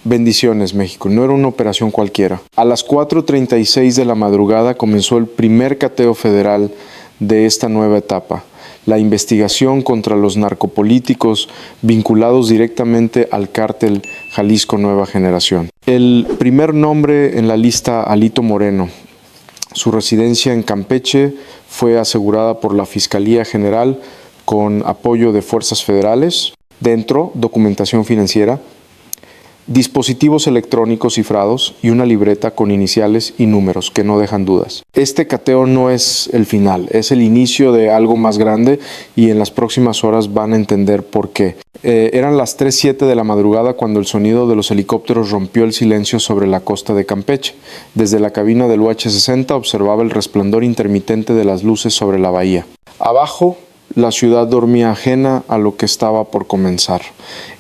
Bendiciones, México. No era una operación cualquiera. A las 4:36 de la madrugada comenzó el primer cateo federal de esta nueva etapa. La investigación contra los narcopolíticos vinculados directamente al cártel Jalisco Nueva Generación. El primer nombre en la lista, Alito Moreno. Su residencia en Campeche fue asegurada por la Fiscalía General con apoyo de fuerzas federales. Dentro, documentación financiera, dispositivos electrónicos cifrados y una libreta con iniciales y números que no dejan dudas. Este cateo no es el final, es el inicio de algo más grande y en las próximas horas van a entender por qué. Eran las 3:07 de la madrugada cuando el sonido de los helicópteros rompió el silencio sobre la costa de Campeche. Desde la cabina del UH-60 observaba el resplandor intermitente de las luces sobre la bahía. Abajo, la ciudad dormía ajena a lo que estaba por comenzar.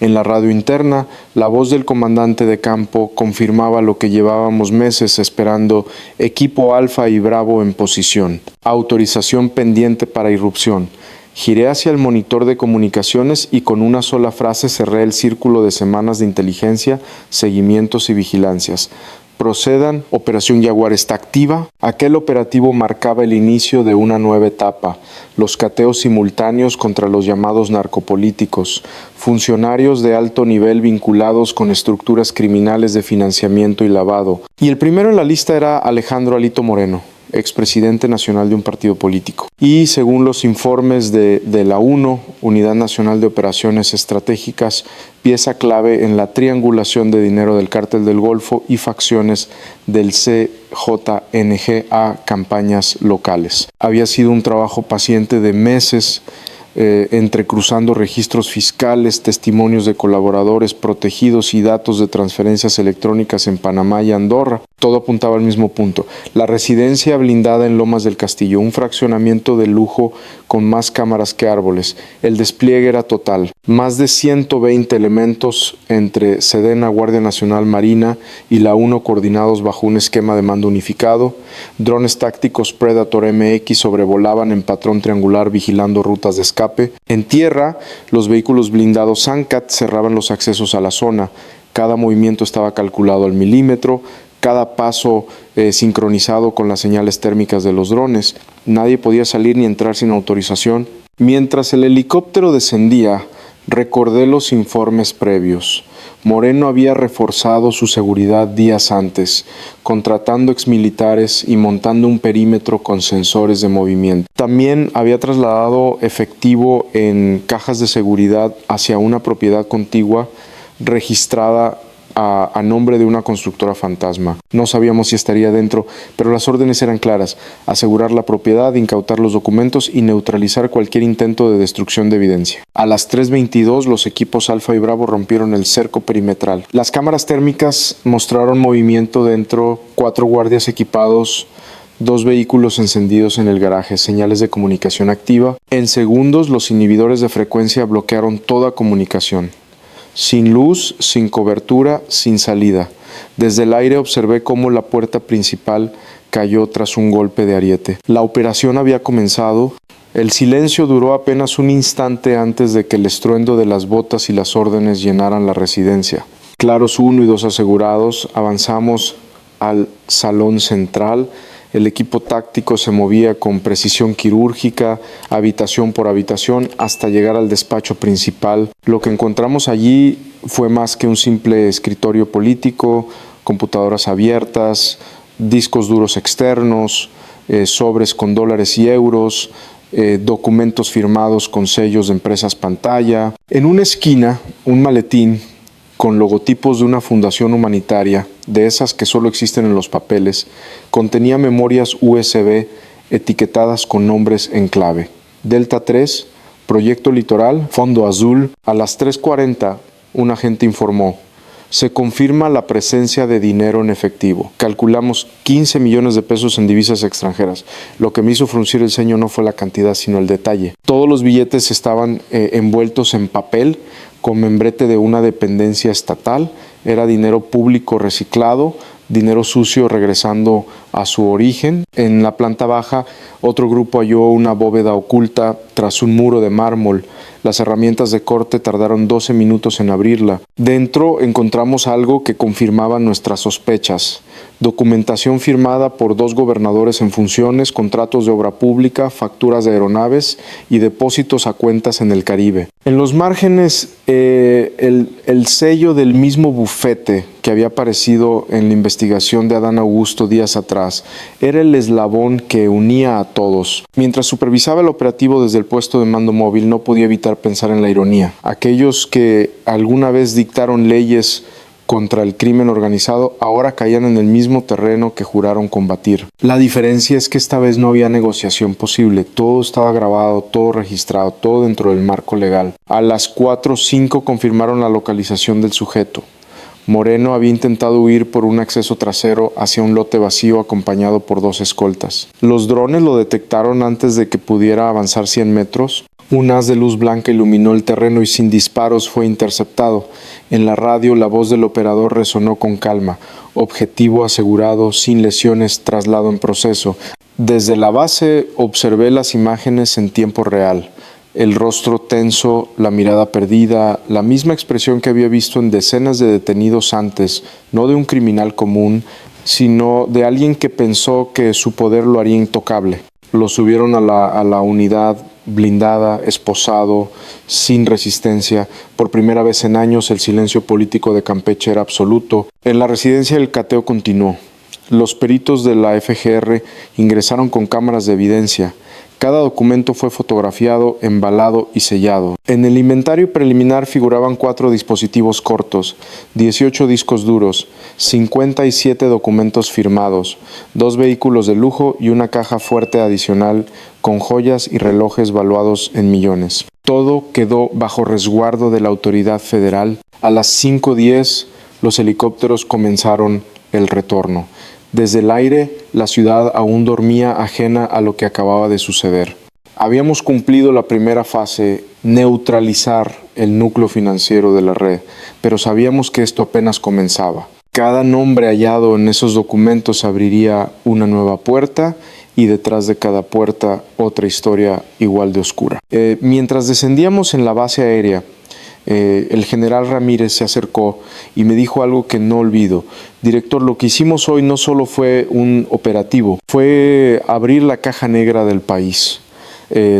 En la radio interna, la voz del comandante de campo confirmaba lo que llevábamos meses esperando: equipo Alfa y Bravo en posición. Autorización pendiente para irrupción. Giré hacia el monitor de comunicaciones y con una sola frase cerré el círculo de semanas de inteligencia, seguimientos y vigilancias. Procedan, Operación Jaguar está activa. Aquel operativo marcaba el inicio de una nueva etapa, los cateos simultáneos contra los llamados narcopolíticos, funcionarios de alto nivel vinculados con estructuras criminales de financiamiento y lavado. Y el primero en la lista era Alejandro Alito Moreno, expresidente nacional de un partido político. Y según los informes de la UNO, Unidad Nacional de Operaciones Estratégicas, pieza clave en la triangulación de dinero del Cártel del Golfo y facciones del CJNG a campañas locales. Había sido un trabajo paciente de meses, entrecruzando registros fiscales, testimonios de colaboradores protegidos y datos de transferencias electrónicas en Panamá y Andorra. Todo apuntaba al mismo punto: la residencia blindada en Lomas del Castillo, un fraccionamiento de lujo con más cámaras que árboles. El despliegue era total. Más de 120 elementos entre Sedena, Guardia Nacional, Marina y la UNO coordinados bajo un esquema de mando unificado. Drones tácticos Predator MX sobrevolaban en patrón triangular vigilando rutas de escape. En tierra, los vehículos blindados Sancat cerraban los accesos a la zona. Cada movimiento estaba calculado al milímetro, cada paso sincronizado con las señales térmicas de los drones. Nadie podía salir ni entrar sin autorización. Mientras el helicóptero descendía, recordé los informes previos. Moreno había reforzado su seguridad días antes, contratando exmilitares y montando un perímetro con sensores de movimiento. También había trasladado efectivo en cajas de seguridad hacia una propiedad contigua registrada a nombre de una constructora fantasma. No sabíamos si estaría dentro, pero las órdenes eran claras: asegurar la propiedad, incautar los documentos y neutralizar cualquier intento de destrucción de evidencia. A las 3:22 los equipos Alfa y Bravo rompieron el cerco perimetral. Las cámaras térmicas mostraron movimiento dentro, 4 guardias equipados, 2 vehículos encendidos en el garaje, señales de comunicación activa. En segundos los inhibidores de frecuencia bloquearon toda comunicación. Sin luz, sin cobertura, sin salida. Desde el aire observé cómo la puerta principal cayó tras un golpe de ariete. La operación había comenzado. El silencio duró apenas un instante antes de que el estruendo de las botas y las órdenes llenaran la residencia. Claros 1 y 2 asegurados, avanzamos al salón central. El equipo táctico se movía con precisión quirúrgica, habitación por habitación, hasta llegar al despacho principal. Lo que encontramos allí fue más que un simple escritorio político, computadoras abiertas, discos duros externos, sobres con dólares y euros, documentos firmados con sellos de empresas pantalla. En una esquina, un maletín con logotipos de una fundación humanitaria, de esas que solo existen en los papeles, contenía memorias USB etiquetadas con nombres en clave: Delta 3, Proyecto Litoral, Fondo Azul. A las 3:40, un agente informó: se confirma la presencia de dinero en efectivo. Calculamos 15 millones de pesos en divisas extranjeras. Lo que me hizo fruncir el ceño no fue la cantidad, sino el detalle. Todos los billetes estaban envueltos en papel con membrete de una dependencia estatal. Era dinero público reciclado, dinero sucio regresando a su origen. En la planta baja Otro grupo halló una bóveda oculta tras un muro de mármol. Las herramientas de corte tardaron 12 minutos en abrirla. Dentro encontramos algo que confirmaba nuestras sospechas. Documentación firmada por 2 gobernadores en funciones, contratos de obra pública, facturas de aeronaves y depósitos a cuentas en el Caribe. En los márgenes, el sello del mismo bufete que había aparecido en la investigación de Adán Augusto días atrás era el eslabón que unía a todos. Mientras supervisaba el operativo desde el puesto de mando móvil, no podía evitar pensar en la ironía. Aquellos que alguna vez dictaron leyes contra el crimen organizado ahora caían en el mismo terreno que juraron combatir. La diferencia es que esta vez no había negociación posible. Todo estaba grabado, todo registrado, todo dentro del marco legal. A las 4:05 confirmaron la localización del sujeto. Moreno había intentado huir por un acceso trasero hacia un lote vacío acompañado por 2 escoltas. Los drones lo detectaron antes de que pudiera avanzar 100 metros. Un haz de luz blanca iluminó el terreno y sin disparos fue interceptado. En la radio la voz del operador resonó con calma. Objetivo asegurado, sin lesiones, traslado en proceso. Desde la base observé las imágenes en tiempo real. El rostro tenso, la mirada perdida, la misma expresión que había visto en decenas de detenidos antes, no de un criminal común, sino de alguien que pensó que su poder lo haría intocable. Lo subieron a la unidad blindada, esposado, sin resistencia. Por primera vez en años el silencio político de Campeche era absoluto. En la residencia el cateo continuó. Los peritos de la FGR ingresaron con cámaras de evidencia. Cada documento fue fotografiado, embalado y sellado. En el inventario preliminar figuraban 4 dispositivos cortos, 18 discos duros, 57 documentos firmados, 2 vehículos de lujo y una caja fuerte adicional con joyas y relojes valuados en millones. Todo quedó bajo resguardo de la autoridad federal. A las 5:10 los helicópteros comenzaron el retorno. Desde el aire, la ciudad aún dormía ajena a lo que acababa de suceder. Habíamos cumplido la primera fase, neutralizar el núcleo financiero de la red, pero sabíamos que esto apenas comenzaba. Cada nombre hallado en esos documentos abriría una nueva puerta y detrás de cada puerta otra historia igual de oscura. Mientras descendíamos en la base aérea, el general Ramírez se acercó y me dijo algo que no olvido. Director, lo que hicimos hoy no solo fue un operativo, fue abrir la caja negra del país.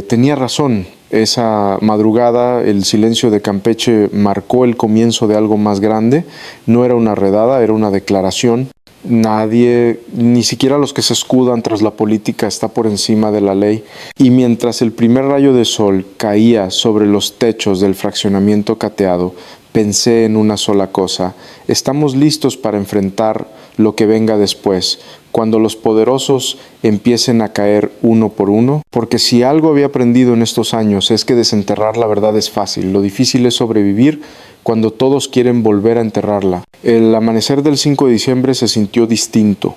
Tenía razón, esa madrugada el silencio de Campeche marcó el comienzo de algo más grande. No era una redada, era una declaración. Nadie, ni siquiera los que se escudan tras la política, está por encima de la ley. Y mientras el primer rayo de sol caía sobre los techos del fraccionamiento cateado, pensé en una sola cosa: estamos listos para enfrentar lo que venga después, cuando los poderosos empiecen a caer uno por uno. Porque si algo había aprendido en estos años es que desenterrar la verdad es fácil, lo difícil es sobrevivir cuando todos quieren volver a enterrarla. El amanecer del 5 de diciembre se sintió distinto.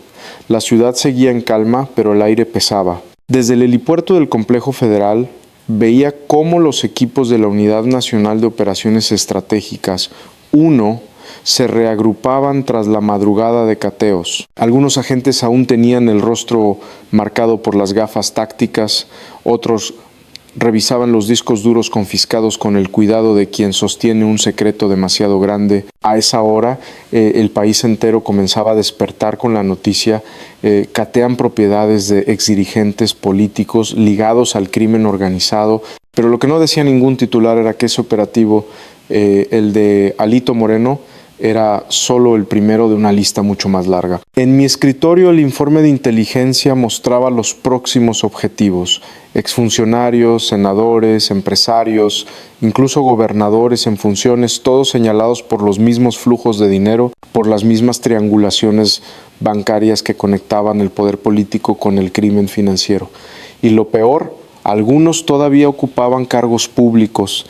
La ciudad seguía en calma, pero el aire pesaba. Desde el helipuerto del Complejo Federal veía cómo los equipos de la Unidad Nacional de Operaciones Estratégicas, UNO, se reagrupaban tras la madrugada de cateos. Algunos agentes aún tenían el rostro marcado por las gafas tácticas, otros revisaban los discos duros confiscados con el cuidado de quien sostiene un secreto demasiado grande. A esa hora, el país entero comenzaba a despertar con la noticia. Catean propiedades de exdirigentes políticos ligados al crimen organizado. Pero lo que no decía ningún titular era que ese operativo, el de Alito Moreno, era solo el primero de una lista mucho más larga. En mi escritorio el informe de inteligencia mostraba los próximos objetivos: exfuncionarios, senadores, empresarios, incluso gobernadores en funciones, todos señalados por los mismos flujos de dinero, por las mismas triangulaciones bancarias que conectaban el poder político con el crimen financiero. Y lo peor, algunos todavía ocupaban cargos públicos.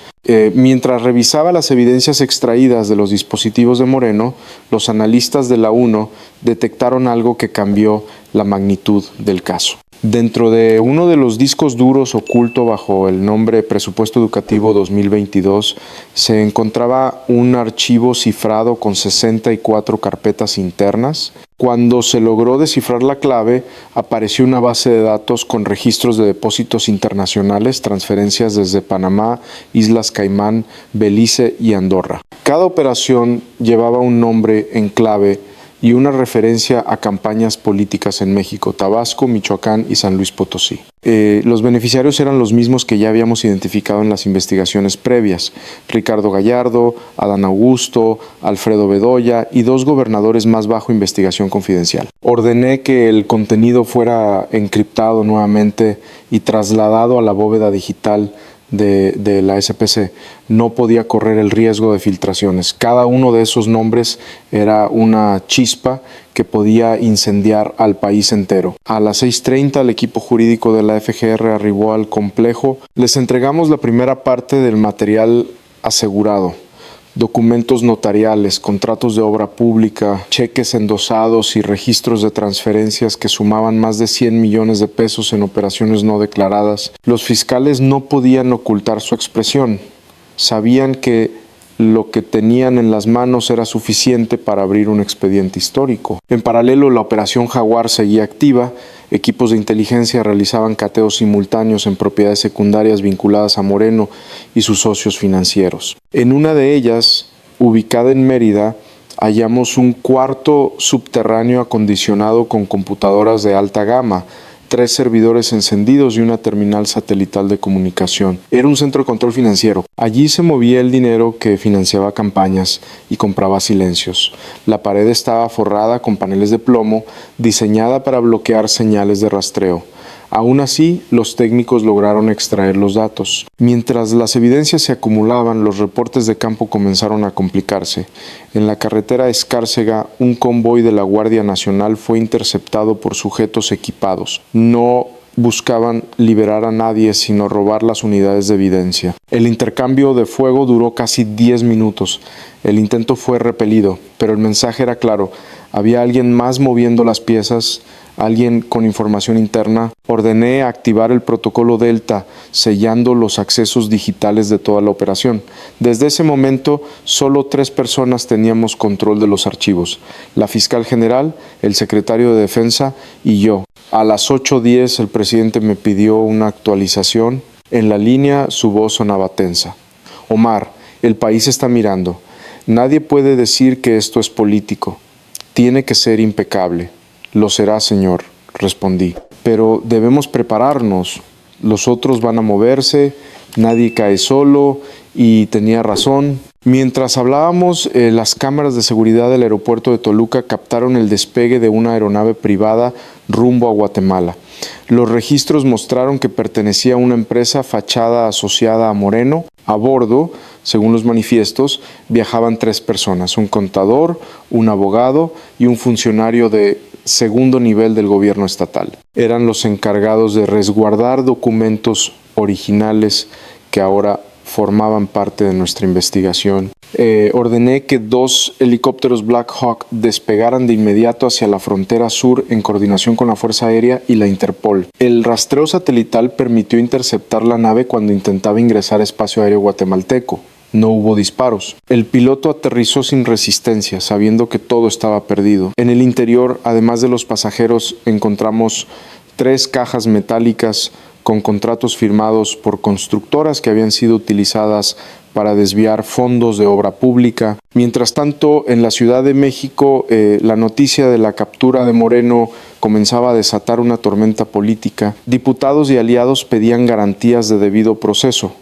Mientras revisaba las evidencias extraídas de los dispositivos de Moreno, los analistas de la UNO detectaron algo que cambió la magnitud del caso. Dentro de uno de los discos duros oculto bajo el nombre Presupuesto Educativo 2022 se encontraba un archivo cifrado con 64 carpetas internas. Cuando se logró descifrar la clave, apareció una base de datos con registros de depósitos internacionales, transferencias desde Panamá, Islas Caimán, Belice y Andorra. Cada operación llevaba un nombre en clave y una referencia a campañas políticas en México, Tabasco, Michoacán y San Luis Potosí. Los beneficiarios eran los mismos que ya habíamos identificado en las investigaciones previas: Ricardo Gallardo, Adán Augusto, Alfredo Bedoya y 2 gobernadores más bajo investigación confidencial. Ordené que el contenido fuera encriptado nuevamente y trasladado a la bóveda digital de la SPC. No podía correr el riesgo de filtraciones. Cada uno de esos nombres era una chispa que podía incendiar al país entero. A las 6:30 el equipo jurídico de la FGR arribó al complejo. Les entregamos la primera parte del material asegurado: documentos notariales, contratos de obra pública, cheques endosados y registros de transferencias que sumaban más de 100 millones de pesos en operaciones no declaradas. Los fiscales no podían ocultar su expresión. Sabían que lo que tenían en las manos era suficiente para abrir un expediente histórico. En paralelo, la Operación Jaguar seguía activa. Equipos de inteligencia realizaban cateos simultáneos en propiedades secundarias vinculadas a Moreno y sus socios financieros. En una de ellas, ubicada en Mérida, hallamos un cuarto subterráneo acondicionado con computadoras de alta gama, 3 servidores encendidos y una terminal satelital de comunicación. Era un centro de control financiero. Allí se movía el dinero que financiaba campañas y compraba silencios. La pared estaba forrada con paneles de plomo, diseñada para bloquear señales de rastreo. Aún así, los técnicos lograron extraer los datos. Mientras las evidencias se acumulaban, los reportes de campo comenzaron a complicarse. En la carretera Escárcega, un convoy de la Guardia Nacional fue interceptado por sujetos equipados. No buscaban liberar a nadie, sino robar las unidades de evidencia. El intercambio de fuego duró casi 10 minutos. El intento fue repelido, pero el mensaje era claro: había alguien más moviendo las piezas, alguien con información interna. Ordené activar el protocolo Delta, sellando los accesos digitales de toda la operación. Desde ese momento, solo 3 personas teníamos control de los archivos: la fiscal general, el secretario de Defensa y yo. A las 8:10 el presidente me pidió una actualización. En la línea su voz sonaba tensa: Omar, el país está mirando. Nadie puede decir que esto es político. Tiene que ser impecable. Lo será, señor, respondí. Pero debemos prepararnos. Los otros van a moverse, nadie cae solo, y tenía razón. Mientras hablábamos, las cámaras de seguridad del aeropuerto de Toluca captaron el despegue de una aeronave privada rumbo a Guatemala. Los registros mostraron que pertenecía a una empresa fachada asociada a Moreno. A bordo, según los manifiestos, viajaban 3 personas: un contador, un abogado y un funcionario de segundo nivel del gobierno estatal. Eran los encargados de resguardar documentos originales que ahora formaban parte de nuestra investigación. Ordené que 2 helicópteros Black Hawk despegaran de inmediato hacia la frontera sur en coordinación con la Fuerza Aérea y la Interpol. El rastreo satelital permitió interceptar la nave cuando intentaba ingresar a espacio aéreo guatemalteco. No hubo disparos. El piloto aterrizó sin resistencia, sabiendo que todo estaba perdido. En el interior, además de los pasajeros, encontramos 3 cajas metálicas con contratos firmados por constructoras que habían sido utilizadas para desviar fondos de obra pública. Mientras tanto, en la Ciudad de México, la noticia de la captura de Moreno comenzaba a desatar una tormenta política. Diputados y aliados pedían garantías de debido proceso,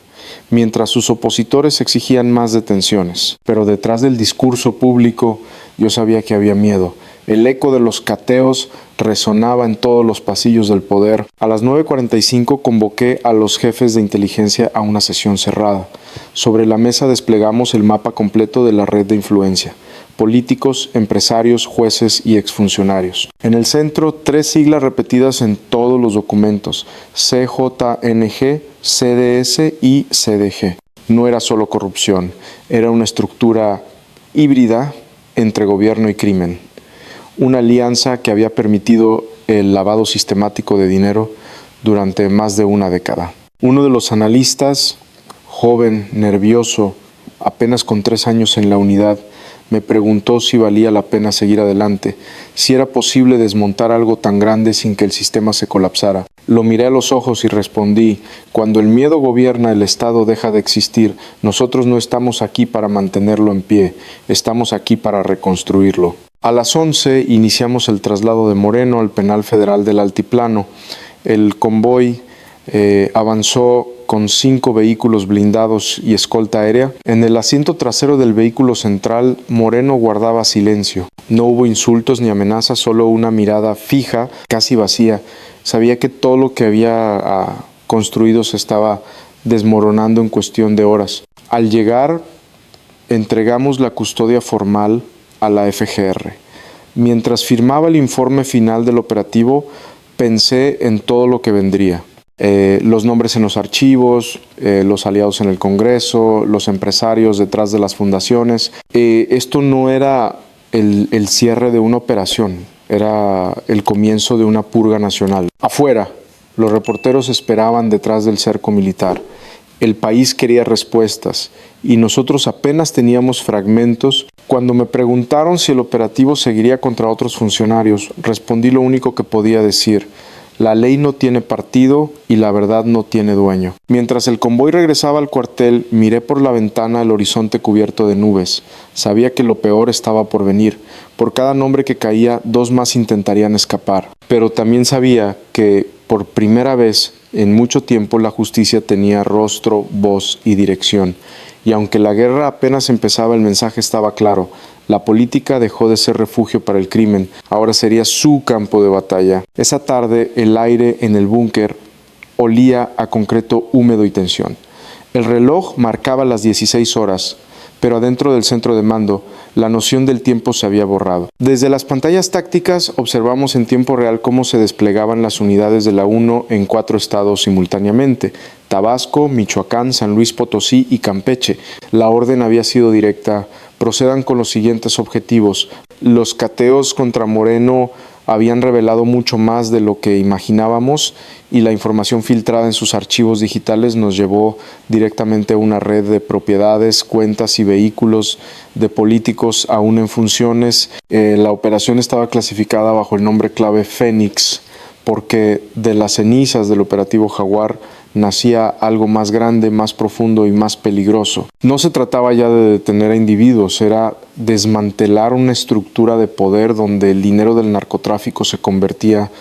mientras sus opositores exigían más detenciones. Pero detrás del discurso público yo sabía que había miedo. El eco de los cateos resonaba en todos los pasillos del poder. A las 9:45 convoqué a los jefes de inteligencia a una sesión cerrada. Sobre la mesa desplegamos el mapa completo de la red de influencia: políticos, empresarios, jueces y exfuncionarios. En el centro, 3 siglas repetidas en todos los documentos: CJNG, CDS y CDG. No era solo corrupción, era una estructura híbrida entre gobierno y crimen. Una alianza que había permitido el lavado sistemático de dinero durante más de una década. Uno de los analistas, joven, nervioso, apenas con 3 años en la unidad, me preguntó si valía la pena seguir adelante, si era posible desmontar algo tan grande sin que el sistema se colapsara. Lo miré a los ojos y respondí: cuando el miedo gobierna, el Estado deja de existir. Nosotros no estamos aquí para mantenerlo en pie, estamos aquí para reconstruirlo. A las 11 iniciamos el traslado de Moreno al Penal Federal del Altiplano. El convoy avanzó con 5 vehículos blindados y escolta aérea. En el asiento trasero del vehículo central, Moreno guardaba silencio. No hubo insultos ni amenazas, solo una mirada fija, casi vacía. Sabía que todo lo que había construido se estaba desmoronando en cuestión de horas. Al llegar, entregamos la custodia formal a la FGR. Mientras firmaba el informe final del operativo, pensé en todo lo que vendría. Los nombres en los archivos, los aliados en el Congreso, los empresarios detrás de las fundaciones. Esto no era el cierre de una operación, era el comienzo de una purga nacional. Afuera, los reporteros esperaban detrás del cerco militar. El país quería respuestas y nosotros apenas teníamos fragmentos. Cuando me preguntaron si el operativo seguiría contra otros funcionarios, respondí lo único que podía decir: la ley no tiene partido y la verdad no tiene dueño. Mientras el convoy regresaba al cuartel, miré por la ventana el horizonte cubierto de nubes. Sabía que lo peor estaba por venir. Por cada nombre que caía, 2 más intentarían escapar. Pero también sabía que, por primera vez en mucho tiempo, la justicia tenía rostro, voz y dirección. Y aunque la guerra apenas empezaba, el mensaje estaba claro: la política dejó de ser refugio para el crimen, ahora sería su campo de batalla. Esa tarde, el aire en el búnker olía a concreto húmedo y tensión. El reloj marcaba las 16 horas, pero adentro del centro de mando, la noción del tiempo se había borrado. Desde las pantallas tácticas observamos en tiempo real cómo se desplegaban las unidades de la 1 en 4 estados simultáneamente: Tabasco, Michoacán, San Luis Potosí y Campeche. La orden había sido directa: procedan con los siguientes objetivos. Los cateos contra Moreno habían revelado mucho más de lo que imaginábamos y la información filtrada en sus archivos digitales nos llevó directamente a una red de propiedades, cuentas y vehículos de políticos aún en funciones. La operación estaba clasificada bajo el nombre clave Fénix, porque de las cenizas del operativo Jaguar nacía algo más grande, más profundo y más peligroso. No se trataba ya de detener a individuos, era desmantelar una estructura de poder donde el dinero del narcotráfico se convertía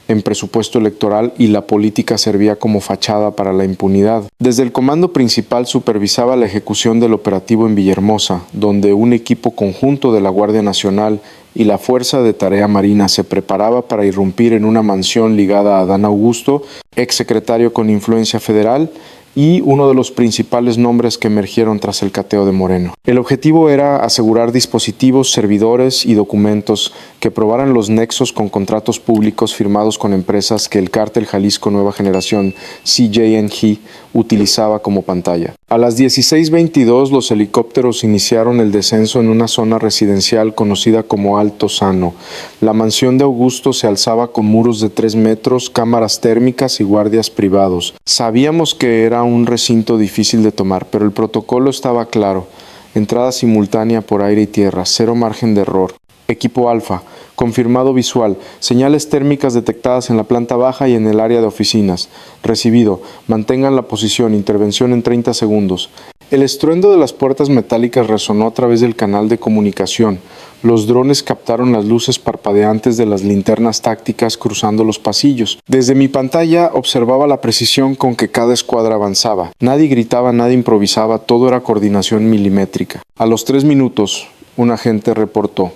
en presupuesto electoral y la política servía como fachada para la impunidad. Desde el comando principal supervisaba la ejecución del operativo en Villahermosa, donde un equipo conjunto de la Guardia Nacional y la Fuerza de Tarea Marina se preparaba para irrumpir en una mansión ligada a Adán Augusto, exsecretario con influencia federal y uno de los principales nombres que emergieron tras el cateo de Moreno. El objetivo era asegurar dispositivos, servidores y documentos que probaran los nexos con contratos públicos firmados con empresas que el Cártel Jalisco Nueva Generación, CJNG, utilizaba como pantalla. A las 16:22 los helicópteros iniciaron el descenso en una zona residencial conocida como Alto Sano. La mansión de Augusto se alzaba con muros de 3 metros, cámaras térmicas y guardias privados. Sabíamos que era un recinto difícil de tomar, pero el protocolo estaba claro: entrada simultánea por aire y tierra, 0 margen de error. Equipo Alfa, confirmado visual, señales térmicas detectadas en la planta baja y en el área de oficinas. Recibido, mantengan la posición, intervención en 30 segundos. El estruendo de las puertas metálicas resonó a través del canal de comunicación. Los drones captaron las luces parpadeantes de las linternas tácticas cruzando los pasillos. Desde mi pantalla observaba la precisión con que cada escuadra avanzaba. Nadie gritaba, nadie improvisaba, todo era coordinación milimétrica. A los 3 minutos, un agente reportó: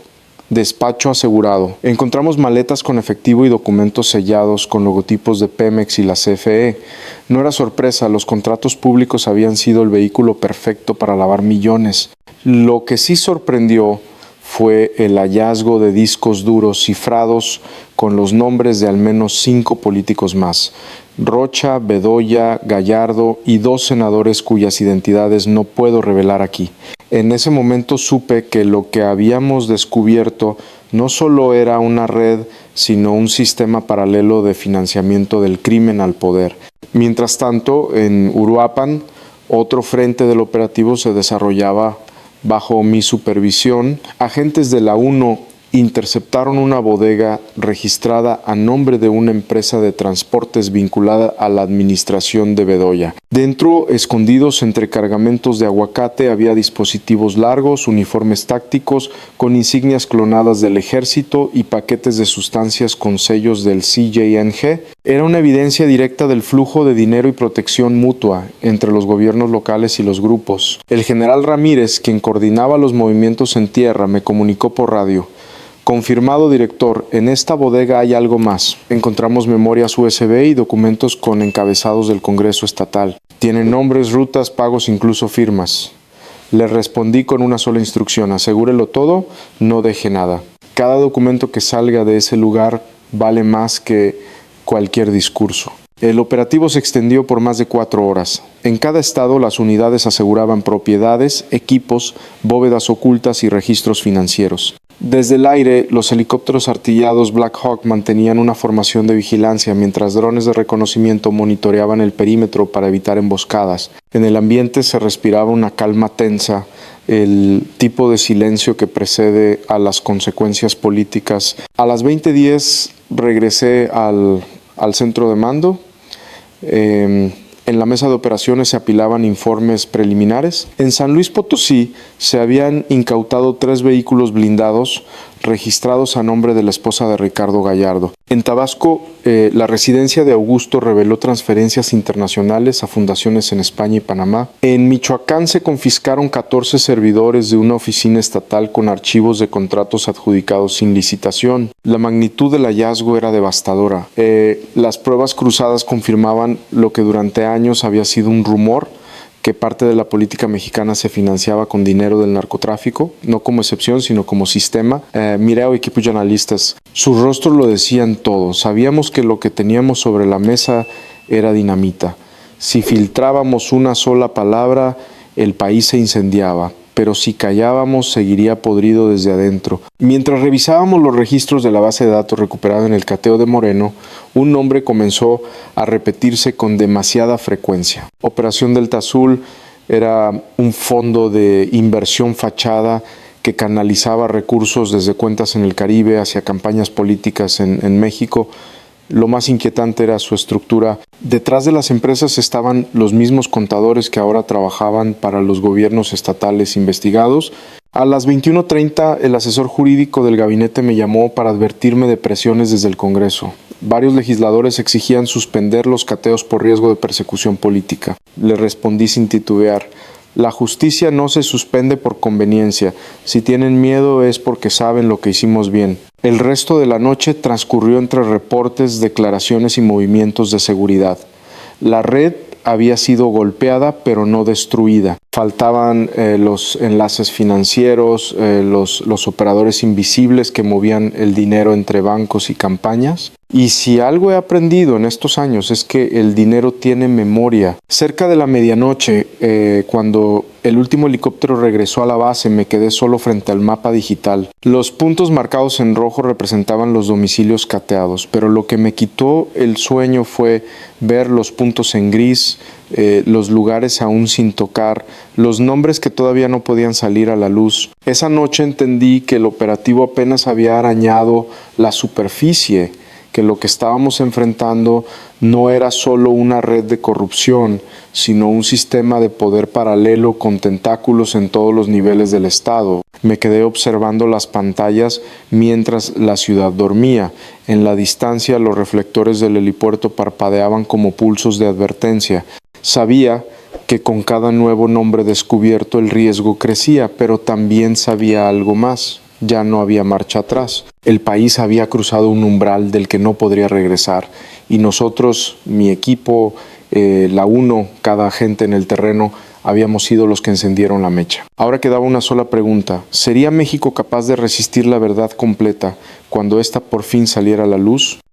despacho asegurado. Encontramos maletas con efectivo y documentos sellados con logotipos de Pemex y la CFE. No era sorpresa, los contratos públicos habían sido el vehículo perfecto para lavar millones. Lo que sí sorprendió fue el hallazgo de discos duros cifrados con los nombres de al menos 5 políticos más: Rocha, Bedoya, Gallardo y 2 senadores cuyas identidades no puedo revelar aquí. En ese momento supe que lo que habíamos descubierto No solo era una red, sino un sistema paralelo de financiamiento del crimen al poder. Mientras tanto, en Uruapan, otro frente del operativo se desarrollaba bajo mi supervisión. Agentes de la UNO interceptaron una bodega registrada a nombre de una empresa de transportes vinculada a la administración de Bedoya. Dentro, escondidos entre cargamentos de aguacate, había dispositivos largos, uniformes tácticos con insignias clonadas del ejército y paquetes de sustancias con sellos del CJNG. Era una evidencia directa del flujo de dinero y protección mutua entre los gobiernos locales y los grupos. El general Ramírez, quien coordinaba los movimientos en tierra, me comunicó por radio: confirmado, director, en esta bodega hay algo más. Encontramos memorias USB y documentos con encabezados del Congreso Estatal. Tienen nombres, rutas, pagos, incluso firmas. Le respondí con una sola instrucción: asegúrelo todo, no deje nada. Cada documento que salga de ese lugar vale más que cualquier discurso. El operativo se extendió por más de 4 horas. En cada estado las unidades aseguraban propiedades, equipos, bóvedas ocultas y registros financieros. Desde el aire, los helicópteros artillados Black Hawk mantenían una formación de vigilancia mientras drones de reconocimiento monitoreaban el perímetro para evitar emboscadas. En el ambiente se respiraba una calma tensa, el tipo de silencio que precede a las consecuencias políticas. A las 20:10 regresé al centro de mando. En la mesa de operaciones se apilaban informes preliminares. En San Luis Potosí se habían incautado 3 vehículos blindados registrados a nombre de la esposa de Ricardo Gallardo. En Tabasco, la residencia de Augusto reveló transferencias internacionales a fundaciones en España y Panamá. En Michoacán se confiscaron 14 servidores de una oficina estatal con archivos de contratos adjudicados sin licitación. La magnitud del hallazgo era devastadora. Las pruebas cruzadas confirmaban lo que durante años había sido un rumor, que parte de la política mexicana se financiaba con dinero del narcotráfico, no como excepción, sino como sistema. Mireo, equipos de analistas, sus rostros lo decían todo. Sabíamos que lo que teníamos sobre la mesa era dinamita. Si filtrábamos una sola palabra, el país se incendiaba, pero si callábamos, seguiría podrido desde adentro. Mientras revisábamos los registros de la base de datos recuperada en el cateo de Moreno, un nombre comenzó a repetirse con demasiada frecuencia. Operación Delta Azul era un fondo de inversión fachada que canalizaba recursos desde cuentas en el Caribe hacia campañas políticas en México. Lo más inquietante era su estructura. Detrás de las empresas estaban los mismos contadores que ahora trabajaban para los gobiernos estatales investigados. A las 21:30, el asesor jurídico del gabinete me llamó para advertirme de presiones desde el Congreso. Varios legisladores exigían suspender los cateos por riesgo de persecución política. Le respondí sin titubear: la justicia no se suspende por conveniencia. Si tienen miedo es porque saben lo que hicimos bien. El resto de la noche transcurrió entre reportes, declaraciones y movimientos de seguridad. La red había sido golpeada, pero no destruida. Faltaban los enlaces financieros, los operadores invisibles que movían el dinero entre bancos y campañas. Y si algo he aprendido en estos años es que el dinero tiene memoria. Cerca de la medianoche, cuando el último helicóptero regresó a la base, me quedé solo frente al mapa digital. Los puntos marcados en rojo representaban los domicilios cateados, pero lo que me quitó el sueño fue ver los puntos en gris, los lugares aún sin tocar, los nombres que todavía no podían salir a la luz. Esa noche entendí que el operativo apenas había arañado la superficie, que lo que estábamos enfrentando no era solo una red de corrupción, sino un sistema de poder paralelo con tentáculos en todos los niveles del Estado. Me quedé observando las pantallas mientras la ciudad dormía. En la distancia, los reflectores del helipuerto parpadeaban como pulsos de advertencia. Sabía que con cada nuevo nombre descubierto el riesgo crecía, pero también sabía algo más. Ya no había marcha atrás. El país había cruzado un umbral del que no podría regresar y nosotros, mi equipo, la UNO, cada agente en el terreno, habíamos sido los que encendieron la mecha. Ahora quedaba una sola pregunta: ¿sería México capaz de resistir la verdad completa cuando ésta por fin saliera a la luz?